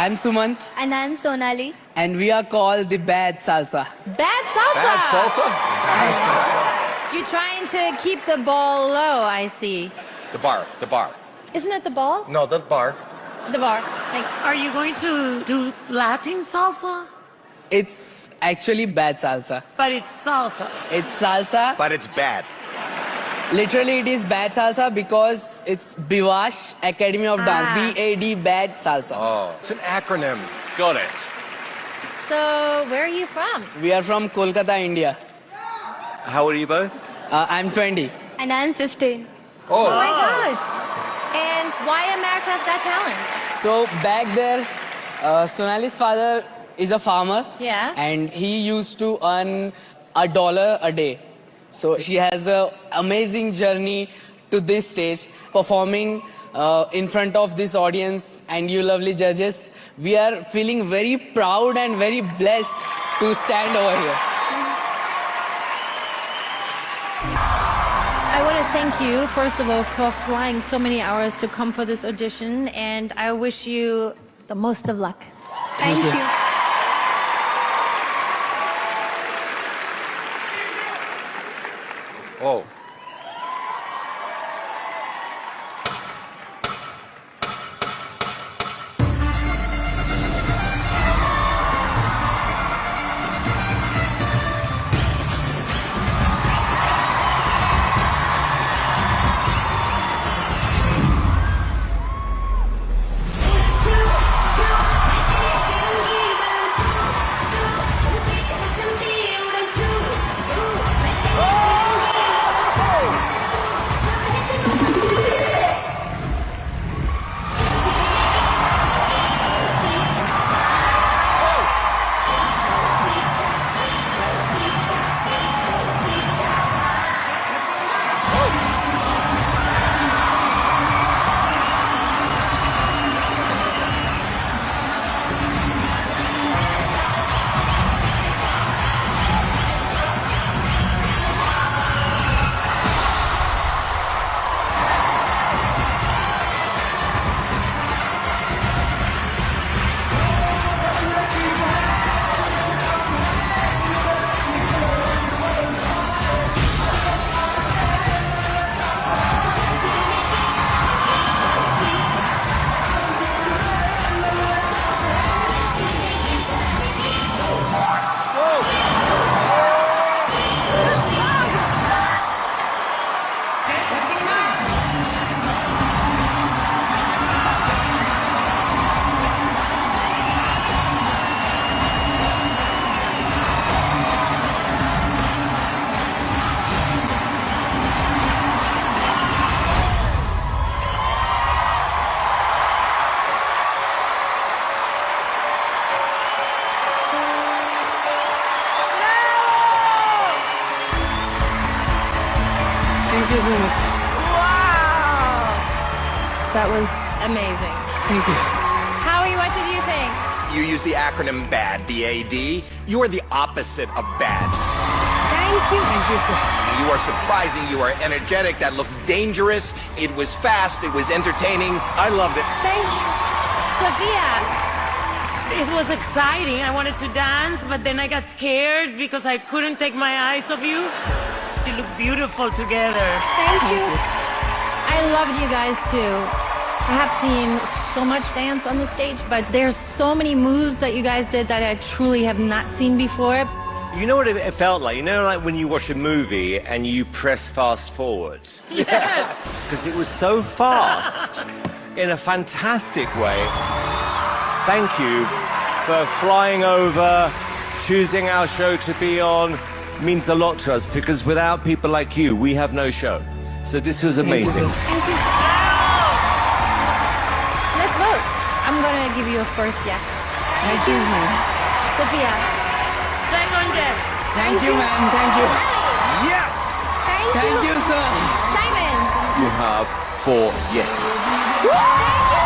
I'm Sumant, And I'm Sonali. and we are called the Bad Salsa. Bad salsa. Bad salsa? You're trying to keep the ball low, I see. The bar. Isn't it the ball? No, the bar. The bar. Thanks. Are you going to do Latin salsa? It's actually bad salsa. But it's salsa. It's salsa. But it's bad. Literally, it is bad salsa because it's Bivash Academy of Dance. B-A-D, bad salsa. Oh, it's an acronym. Got it. So, where are you from? We are from Kolkata, India. How old are you both? I'm 20. And I'm 15. Oh Oh, my gosh. And why America's Got Talent? So back there, Sonali's father is a farmer. Yeah. And he used to earn $1 a day. So she has an amazing journey to this stage, performing in front of this audience and you lovely judges. We are feeling very proud and very blessed to stand over here. I want to thank you, first of all, for flying so many hours to come for this audition, and I wish you the most of luck. Thank you. oh. Thank you so much. Wow! That was amazing. Thank you. Howie, what did you think? You use the acronym BAD, B-A-D. You are the opposite of bad. Thank you. Thank you, sir. You are surprising. You are energetic. That looked dangerous. It was fast. It was entertaining. I loved it. Thank you. Sophia, It was exciting. I wanted to dance, but then I got scared because I couldn't take my eyes off you. You look beautiful together. Thank you. I loved you guys too. I have seen so much dance on the stage, but there's so many moves that you guys did that I truly have not seen before. You know what it felt like? You know, like when you watch a movie and you press fast forward? Yes. Because it was so fast in a fantastic way. Thank you for flying over, choosing our show to be on. It means a lot to us because without people like you, we have no show. So this was amazing. Thank you. Let's vote. I'm gonna give you a first yes. Thank you, ma'am. Sophia. Second yes. Thank you, ma'am. Thank you. Yes! Thank you. Thank you, sir. Simon. You have 4 yeses. Thank you.